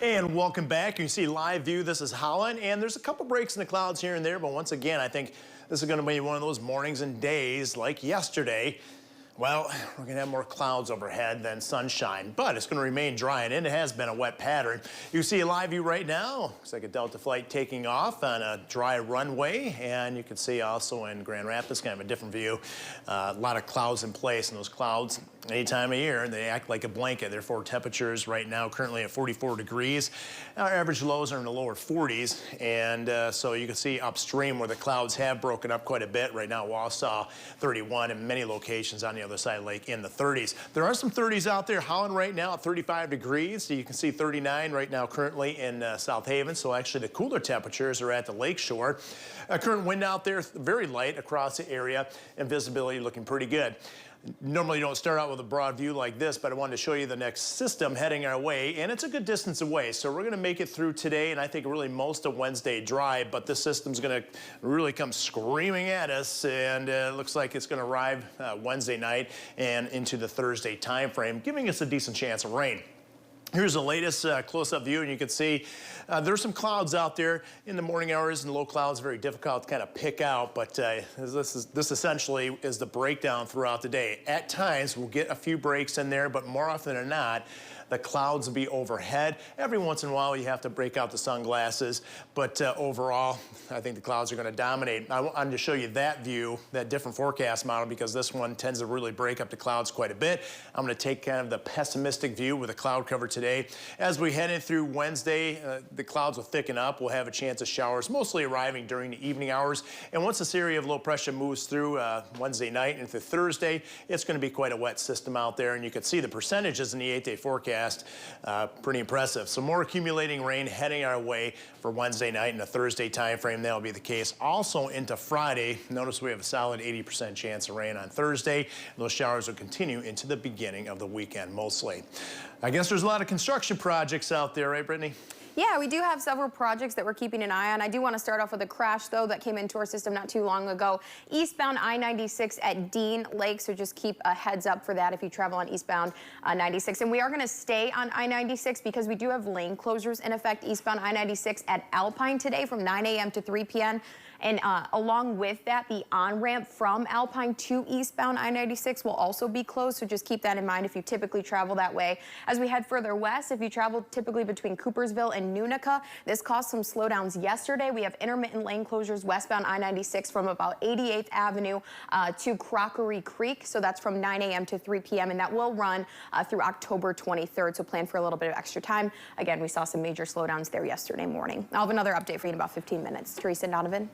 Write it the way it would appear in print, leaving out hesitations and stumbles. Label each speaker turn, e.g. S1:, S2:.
S1: And welcome back. You see live view. This is Holland, and there's a couple breaks in the clouds here and there, but once again, I think this is going to be one of those mornings and days like yesterday. Well, we're going to have more clouds overhead than sunshine, but it's going to remain dry, and it has been a wet pattern. You see a live view right now. Looks like a Delta flight taking off on a dry runway, and you can see also in Grand Rapids, kind of a different view. A lot of clouds in place, and those clouds, any time of year, they act like a blanket. Therefore, temperatures right now currently at 44 degrees. Our average lows are in the lower 40s, and so you can see upstream where the clouds have broken up quite a bit. Right now, Wausau 31, and many locations on the other side of the lake in the 30s. There are some 30s out there. Holland right now at 35 degrees. So you can see 39 right now currently in South Haven. So actually the cooler temperatures are at the lake shore. Current wind out there very light across the area, and visibility looking pretty good. Normally you don't start out with a broad view like this, but I wanted to show you the next system heading our way, and it's a good distance away. So we're going to make it through today, and I think really most of Wednesday dry, but this system's going to really come screaming at us, and it looks like it's going to arrive Wednesday night and into the Thursday time frame, giving us a decent chance of rain. Here's the latest close-up view, and you can see there's some clouds out there in the morning hours, and low clouds, very difficult to kind of pick out, but this essentially is the breakdown throughout the day. At times, we'll get a few breaks in there, but more often than not, the clouds will be overhead. Every once in a while, you have to break out the sunglasses, but overall, I think the clouds are going to dominate. I wanted to show you that view, that different forecast model, because this one tends to really break up the clouds quite a bit. I'm going to take kind of the pessimistic view with a cloud cover today. As we head in through Wednesday, the clouds will thicken up. We'll have a chance of showers, mostly arriving during the evening hours. And once this area of low pressure moves through Wednesday night into Thursday, it's going to be quite a wet system out there. And you can see the percentages in the 8-day forecast. Pretty impressive. So more accumulating rain heading our way for Wednesday night and the Thursday time frame. That'll be the case also into Friday. Notice we have a solid 80% chance of rain on Thursday. Those showers will continue into the beginning of the weekend mostly. I guess there's a lot of construction projects out there, right, Brittany?
S2: Yeah, we do have several projects that we're keeping an eye on. I do want to start off with a crash, though, that came into our system not too long ago. Eastbound I-96 at Dean Lake, so just keep a heads up for that if you travel on eastbound 96. And we are going to stay on I-96 because we do have lane closures in effect eastbound I-96 at Alpine today from 9 a.m. to 3 p.m. And along with that, the on-ramp from Alpine to eastbound I-96 will also be closed, so just keep that in mind if you typically travel that way. As we head further west, if you travel typically between Coopersville and Unica, this caused some slowdowns yesterday. We have intermittent lane closures westbound I-96 from about 88th Avenue to Crockery Creek, so that's from 9 a.m. to 3 p.m., and that will run through October 23rd, so plan for a little bit of extra time. Again, we saw some major slowdowns there yesterday morning. I'll have another update for you in about 15 minutes. Teresa and Donovan.